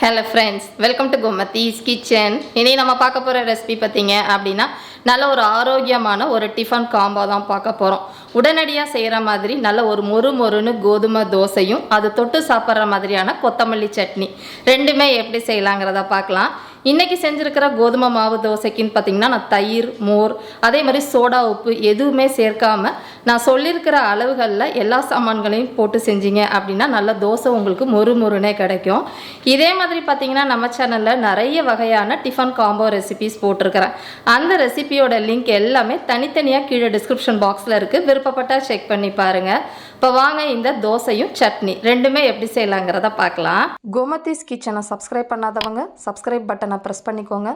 Hello friends, welcome to Gomathi's kitchen. இனி நம்ம பார்க்க போற ரெசிபி பாத்தீங்க அப்படினா நல்ல ஒரு ஆரோக்கியமான ஒரு டிஃபன் காம்போ தான் பார்க்க போறோம். உடனடியா செய்யற மாதிரி நல்ல ஒரு மொறுமொறுன்னு கோதுமை தோசையும் அது தொட்டு சாப்பிடுற மாதிரியான கொத்தமல்லி சட்னி ரெண்டுமே எப்படி செய்யலாம்ங்கறத பார்க்கலாம். இன்னைக்கு செஞ்சிருக்கிற கோதுமை மாவு தோசைக்குன்னு பார்த்தீங்கன்னா நான் தயிர், மோர், அதே மாதிரி சோடா உப்பு எதுவுமே சேர்க்காம நான் சொல்லியிருக்கிற அளவுகளில் எல்லா சாமான்களையும் போட்டு செஞ்சீங்க அப்படின்னா நல்ல தோசை உங்களுக்கு மொறுமொறுனே கிடைக்கும். இதே மாதிரி பார்த்தீங்கன்னா நம்ம சேனலில் நிறைய வகையான டிஃபன் காம்போ ரெசிபிஸ் போட்டிருக்கிறேன். அந்த ரெசிபியோட லிங்க் எல்லாமே தனித்தனியாக கீழே டிஸ்கிரிப்ஷன் பாக்ஸில் இருக்குது. விருப்பப்பட்டால் செக் பண்ணி பாருங்கள். இப்போ வாங்க இந்த தோசையும் சட்னி ரெண்டுமே எப்படி செய்யலாங்கிறத பார்க்கலாம். கோமதிஸ் கிச்சனை சப்ஸ்கிரைப் பண்ணாதவங்க சப்ஸ்கிரைப் பட்டனை ப்ரெஸ் பண்ணிக்கோங்க.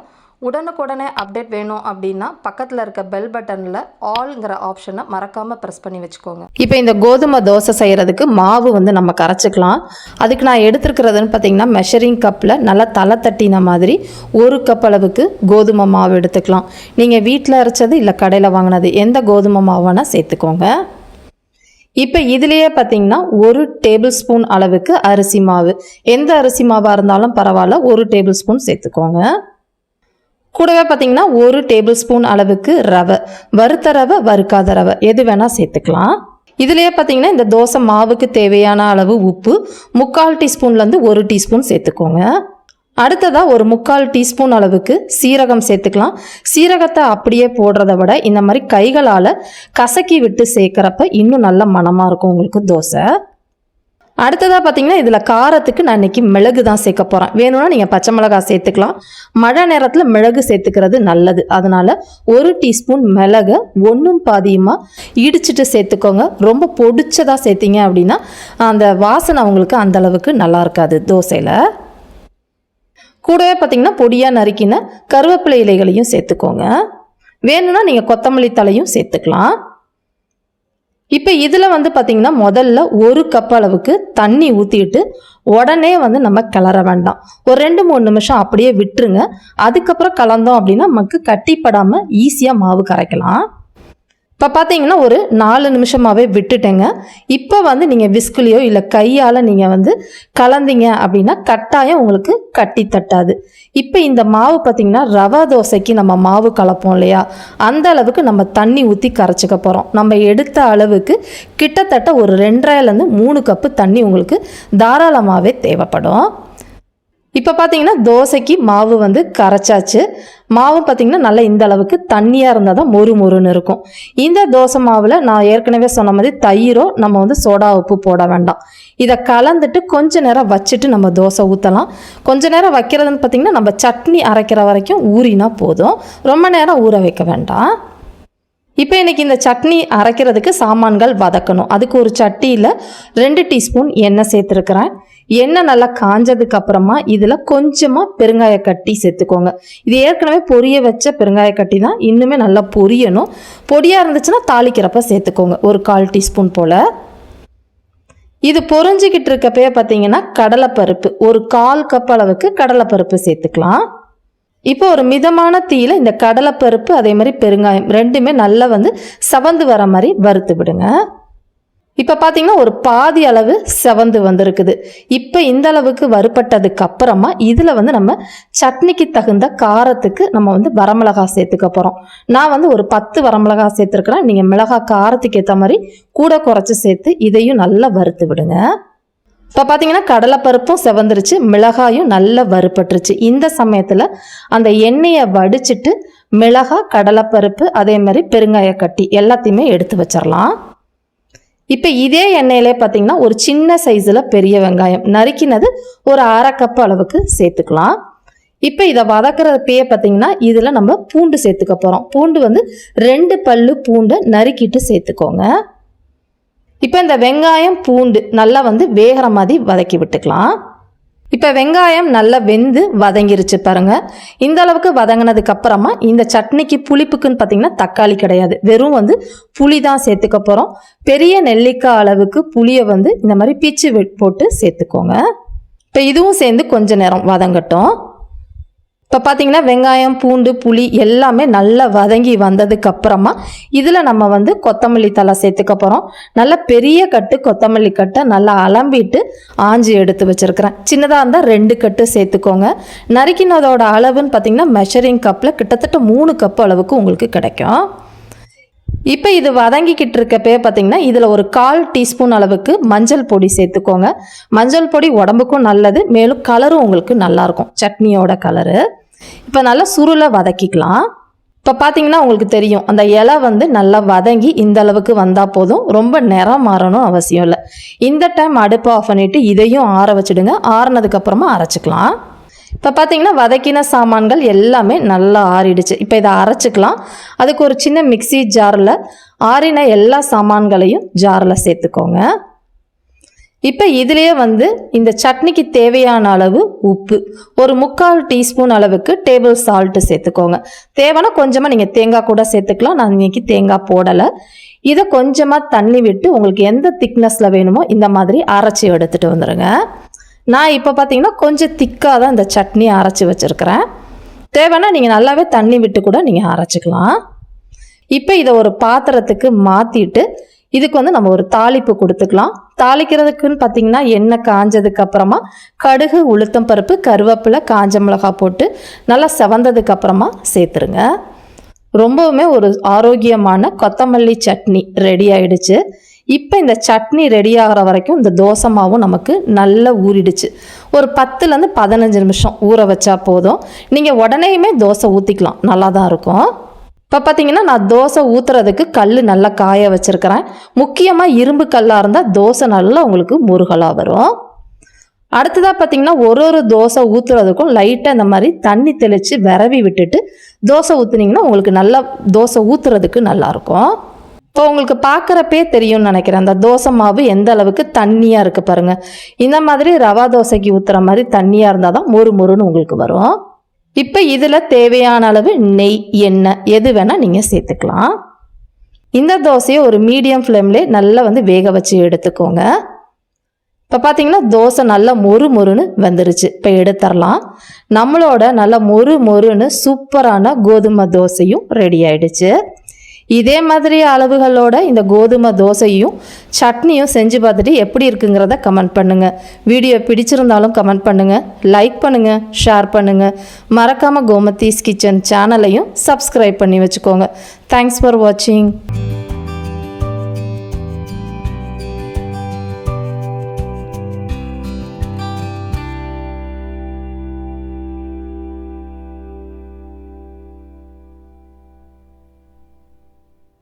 உடனுக்குடனே அப்டேட் வேணும் அப்படின்னா பக்கத்தில் இருக்க பெல் பட்டனில் ஆல்ங்கிற ஆப்ஷனை மறக்காமல் ப்ரெஸ் பண்ணி வச்சுக்கோங்க. இப்போ இந்த கோதுமை தோசை செய்கிறதுக்கு மாவு நம்ம கரைச்சிக்கலாம். அதுக்கு நான் எடுத்துருக்கிறதுன்னு பார்த்தீங்கன்னா மெஷரிங் கப்பில் நல்லா தலை தட்டின மாதிரி 1 கப் அளவுக்கு கோதுமை மாவு எடுத்துக்கலாம். நீங்கள் வீட்டில் அரைச்சது இல்லை கடையில் வாங்கினது எந்த கோதுமை மாவானா சேர்த்துக்கோங்க. இப்போ இதுலேயே பார்த்தீங்கன்னா 1 டேபிள் ஸ்பூன் அளவுக்கு அரிசி மாவு, எந்த அரிசி மாவாக இருந்தாலும் பரவாயில்ல, 1 டேபிள் ஸ்பூன் சேர்த்துக்கோங்க. கூடவே பார்த்தீங்கன்னா 1 டேபிள் ஸ்பூன் அளவுக்கு ரவை, வறுத்த ரவை வறுக்காத ரவை எது வேணால் சேர்த்துக்கலாம். இதுலேயே பார்த்தீங்கன்னா இந்த தோசை மாவுக்கு தேவையான அளவு உப்பு 3/4 டீஸ்பூன்லேருந்து 1 டீஸ்பூன் சேர்த்துக்கோங்க. அடுத்ததாக ஒரு 3/4 டீஸ்பூன் அளவுக்கு சீரகம் சேர்த்துக்கலாம். சீரகத்தை அப்படியே போடுறத விட இந்த மாதிரி கைகளால் கசக்கி விட்டு சேர்க்குறப்ப இன்னும் நல்ல மணமாக இருக்கும் உங்களுக்கு தோசை. அடுத்ததாக பார்த்தீங்கன்னா இதில் காரத்துக்கு நான் இன்றைக்கி மிளகு தான் சேர்க்க போகிறேன். வேணும்னா நீங்கள் பச்சை மிளகாய் சேர்த்துக்கலாம். மழை நேரத்தில் மிளகு சேர்த்துக்கிறது நல்லது. அதனால் 1 டீஸ்பூன் மிளகை 1 பாதியமாக இடிச்சிட்டு சேர்த்துக்கோங்க. ரொம்ப பொடிச்சதாக சேர்த்திங்க அப்படின்னா அந்த வாசனை அவங்களுக்கு அந்தளவுக்கு நல்லா இருக்காது தோசையில். கூடவே பார்த்தீங்கன்னா பொடியாக நறுக்கின கருவேப்பிலை இலைகளையும் சேர்த்துக்கோங்க. வேணும்னா நீங்கள் கொத்தமல்லி தலையும் சேர்த்துக்கலாம். இப்போ இதில் பார்த்தீங்கன்னா முதல்ல 1 கப் அளவுக்கு தண்ணி ஊற்றிட்டு உடனே நம்ம கிளற வேண்டாம். ஒரு 2-3 நிமிஷம் அப்படியே விட்டுருங்க. அதுக்கப்புறம் கலந்தோம் அப்படின்னா நமக்கு கட்டிப்படாமல் ஈஸியாக மாவு கரைக்கலாம். இப்போ பார்த்தீங்கன்னா ஒரு 4 நிமிஷமாகவே விட்டுட்டேங்க. இப்போ நீங்கள் விஸ்குலையோ இல்லை கையால் நீங்கள் கலந்தீங்க அப்படின்னா கட்டாயம் உங்களுக்கு கட்டி தட்டாது. இப்போ இந்த மாவு பார்த்தீங்கன்னா ரவா தோசைக்கு நம்ம மாவு கலப்போம் இல்லையா, அந்த அளவுக்கு நம்ம தண்ணி ஊற்றி கரைச்சிக்க போகிறோம். நம்ம எடுத்த அளவுக்கு கிட்டத்தட்ட ஒரு 2.5லேருந்து 3 கப்பு தண்ணி உங்களுக்கு தாராளமாகவே தேவைப்படும். இப்போ பார்த்தீங்கன்னா தோசைக்கு மாவு கரைச்சாச்சு. மாவு பார்த்தீங்கன்னா நல்லா இந்த அளவுக்கு தண்ணியாக இருந்தால் தான் மொறுன்னு இருக்கும். இந்த தோசை மாவில் நான் ஏற்கனவே சொன்ன மாதிரி தயிரோ நம்ம சோடா உப்பு போட வேண்டாம். இதை கலந்துட்டு கொஞ்ச நேரம் வச்சுட்டு நம்ம தோசை ஊற்றலாம். கொஞ்ச நேரம் வைக்கிறதுன்னு பார்த்தீங்கன்னா நம்ம சட்னி அரைக்கிற வரைக்கும் ஊறினா போதும், ரொம்ப நேரம் ஊற வைக்க வேண்டாம். இப்போ இன்றைக்கி இந்த சட்னி அரைக்கிறதுக்கு சாமான்கள் வதக்கணும். அதுக்கு ஒரு சட்டியில் 2 டீஸ்பூன் எண்ணெய் சேர்த்துருக்குறேன். எண்ணெய் நல்லா காஞ்சதுக்கு அப்புறமா இதில் கொஞ்சமாக பெருங்காய கட்டி சேர்த்துக்கோங்க. இது ஏற்கனவே பொரிய வச்ச பெருங்காய கட்டி தான், இன்னுமே நல்லா பொரியணும். பொடியாக இருந்துச்சுன்னா தாளிக்கிறப்ப சேர்த்துக்கோங்க, ஒரு 1/4 டீஸ்பூன் போல். இது பொரிஞ்சிக்கிட்டு இருக்கப்பயே பார்த்தீங்கன்னா கடலைப்பருப்பு ஒரு 1/4 கப் அளவுக்கு கடலைப்பருப்பு சேர்த்துக்கலாம். இப்போ ஒரு மிதமான தீயில இந்த கடலைப்பருப்பு அதே மாதிரி பெருங்காயம் ரெண்டுமே நல்லா செவந்து வர மாதிரி வறுத்து விடுங்க. இப்போ பார்த்தீங்கன்னா ஒரு பாதி அளவு செவந்து வந்திருக்குது. இப்போ இந்த அளவுக்கு வறுப்பட்டதுக்கு அப்புறமா இதில் நம்ம சட்னிக்கு தகுந்த காரத்துக்கு நம்ம வரமிளகாய் சேர்த்துக்க போகிறோம். நான் ஒரு 10 வரமிளகாய் சேர்த்துருக்குறேன். நீங்கள் மிளகாய் காரத்துக்கு ஏற்ற மாதிரி கூட குறைச்சி சேர்த்து இதையும் நல்லா வறுத்து விடுங்க. இப்போ பார்த்தீங்கன்னா கடலைப்பருப்பும் செவந்துருச்சு, மிளகாயும் நல்லா வறுப்பட்டுருச்சு. இந்த சமயத்தில் அந்த எண்ணெயை வடிச்சிட்டு மிளகாய், கடலைப்பருப்பு அதே மாதிரி பெருங்காய கட்டி எல்லாத்தையுமே எடுத்து வச்சிடலாம். இப்போ இதே எண்ணெயிலே பார்த்தீங்கன்னா ஒரு சின்ன சைஸில் பெரிய வெங்காயம் நறுக்கினது ஒரு 1/2 கப் அளவுக்கு சேர்த்துக்கலாம். இப்போ இதை வதக்கிறப்பயே பார்த்தீங்கன்னா இதில் நம்ம பூண்டு சேர்த்துக்க போகிறோம். பூண்டு 2 பல்லு பூண்டை நறுக்கிட்டு சேர்த்துக்கோங்க. இப்போ இந்த வெங்காயம் பூண்டு நல்லா வேகிற மாதிரி வதக்கி விட்டுக்கலாம். இப்போ வெங்காயம் நல்லா வெந்து வதங்கிருச்சு பாருங்க. இந்த அளவுக்கு வதங்கினதுக்கு அப்புறமா இந்த சட்னிக்கு புளிப்புக்குன்னு பார்த்தீங்கன்னா தக்காளி கிடையாது, வெறும் புளி தான் சேர்த்துக்க போகிறோம். பெரிய நெல்லிக்காய் அளவுக்கு புளியை இந்த மாதிரி பிச்சு போட்டு சேர்த்துக்கோங்க. இப்போ இதுவும் சேர்ந்து கொஞ்ச நேரம் வதங்கட்டும். இப்போ பார்த்தீங்கன்னா வெங்காயம் பூண்டு புளி எல்லாமே நல்லா வதங்கி வந்ததுக்கப்புறமா இதில் நம்ம வந்து கொத்தமல்லி தழை சேர்த்துக்க போகிறோம். நல்ல பெரிய கட்டு கொத்தமல்லி கட்டை நல்லா அலம்பிட்டு ஆஞ்சி எடுத்து வச்சுருக்கிறேன். சின்னதாக இருந்தால் 2 கட்டு சேர்த்துக்கோங்க. நறுக்கினதோட அளவுன்னு பார்த்தீங்கன்னா மெஷரிங் கப்பில் கிட்டத்தட்ட 3 கப் அளவுக்கு உங்களுக்கு கிடைக்கும். இப்போ இது வதங்கிக்கிட்டு இருக்கப்பே பார்த்தீங்கன்னா இதில் ஒரு 1/4 டீஸ்பூன் அளவுக்கு மஞ்சள் பொடி சேர்த்துக்கோங்க. மஞ்சள் பொடி உடம்புக்கும் நல்லது, மேலும் கலரும் உங்களுக்கு நல்லாயிருக்கும், சட்னியோட கலரு. இப்போ நல்லா சுருளை வதக்கிக்கலாம். இப்போ பார்த்தீங்கன்னா உங்களுக்கு தெரியும் அந்த இலை வந்து நல்லா வதங்கி இந்த அளவுக்கு வந்தால் போதும், ரொம்ப நிறம் மாறணும் அவசியம் இல்லை. இந்த டைம் அடுப்பை ஆஃப் பண்ணிவிட்டு இதையும் ஆற வச்சுடுங்க. ஆறுனதுக்கப்புறமா அரைச்சிக்கலாம். இப்போ பார்த்தீங்கன்னா வதக்கின சாமான்கள் எல்லாமே நல்லா ஆறிடுச்சு. இப்போ இதை அரைச்சிக்கலாம். அதுக்கு ஒரு சின்ன மிக்சி ஜாரில் ஆறின எல்லா சாமான்களையும் ஜாரில் சேர்த்துக்கோங்க. இப்போ இதுலேயே வந்து இந்த சட்னிக்கு தேவையான அளவு உப்பு, ஒரு 3/4 டீஸ்பூன் அளவுக்கு டேபிள் சால்ட்டு சேர்த்துக்கோங்க. தேவைன்னா கொஞ்சமாக நீங்கள் தேங்காய் கூட சேர்த்துக்கலாம். நான் இன்றைக்கி தேங்காய் போடலை. இதை கொஞ்சமாக தண்ணி விட்டு உங்களுக்கு எந்த திக்னஸில் வேணுமோ இந்த மாதிரி அரைச்சி எடுத்துகிட்டு வந்துடுங்க. நான் இப்போ பார்த்தீங்கன்னா கொஞ்சம் திக்காக தான் இந்த சட்னி அரைச்சி வச்சுருக்கிறேன். தேவைன்னா நீங்கள் நல்லாவே தண்ணி விட்டு கூட நீங்கள் அரைச்சிக்கலாம். இப்போ இதை ஒரு பாத்திரத்துக்கு மாற்றிட்டு இதுக்கு வந்து நம்ம ஒரு தாளிப்பு கொடுத்துக்கலாம். தாளிக்கிறதுக்குன்னு பார்த்தீங்கன்னா எண்ணெய் காஞ்சதுக்கப்புறமா கடுகு உளுத்தம் பருப்பு கருவேப்பிலை காஞ்ச மிளகாய் போட்டு நல்லா செவந்ததுக்கப்புறமா சேர்த்துருங்க. ரொம்பவுமே ஒரு ஆரோக்கியமான கொத்தமல்லி சட்னி ரெடி ஆயிடுச்சு. இப்போ இந்த சட்னி ரெடி ஆகிற வரைக்கும் இந்த தோசை மாவும் நமக்கு நல்லா ஊறிடுச்சு. ஒரு 10லேருந்து 15 நிமிஷம் ஊற வச்சா போதும். நீங்கள் உடனேயுமே தோசை ஊற்றிக்கலாம், நல்லா தான் இருக்கும். இப்போ பார்த்தீங்கன்னா நான் தோசை ஊற்றுறதுக்கு கல் நல்லா காய வச்சுருக்கிறேன். முக்கியமாக இரும்பு கல்லாக இருந்தால் தோசை நல்லா உங்களுக்கு முருகலாக வரும். அடுத்ததாக பார்த்தீங்கன்னா ஒரு தோசை ஊற்றுறதுக்கும் லைட்டாக இந்த மாதிரி தண்ணி தெளித்து விரவி விட்டுட்டு தோசை ஊற்றுனீங்கன்னா உங்களுக்கு நல்லா தோசை ஊற்றுறதுக்கு நல்லாயிருக்கும். இப்போ உங்களுக்கு பார்க்குறப்பே தெரியும்னு நினைக்கிறேன் அந்த தோசை மாவு எந்த அளவுக்கு தண்ணியாக இருக்குது பாருங்கள். இந்த மாதிரி ரவா தோசைக்கு ஊற்றுற மாதிரி தண்ணியாக இருந்தால் தான் மொறுன்னு உங்களுக்கு வரும். இப்போ இதில் தேவையான அளவு நெய் எண்ணெய் எது வேணால் நீங்கள் சேர்த்துக்கலாம். இந்த தோசையை ஒரு மீடியம் ஃப்ளேம்லேயே நல்லா வந்து வேக வச்சு எடுத்துக்கோங்க. இப்போ பார்த்தீங்கன்னா தோசை நல்லா மொறுன்னு வந்துருச்சு. இப்போ எடுத்துடலாம். நம்மளோட நல்லா மொறுன்னு சூப்பரான கோதுமை தோசையும் ரெடி ஆயிடுச்சு. இதே மாதிரி அளவுகளோட இந்த கோதுமை தோசையும் சட்னியும் செஞ்சு பார்த்துட்டு எப்படி இருக்குங்கிறத கமெண்ட் பண்ணுங்கள். வீடியோ பிடிச்சிருந்தாலும் கமெண்ட் பண்ணுங்கள், லைக் பண்ணுங்கள், ஷேர் பண்ணுங்கள். மறக்காமல் கோமதிஸ் கிச்சன் சேனலையும் சப்ஸ்கிரைப் பண்ணி வச்சுக்கோங்க. தேங்க்ஸ் ஃபார் வாட்சிங்.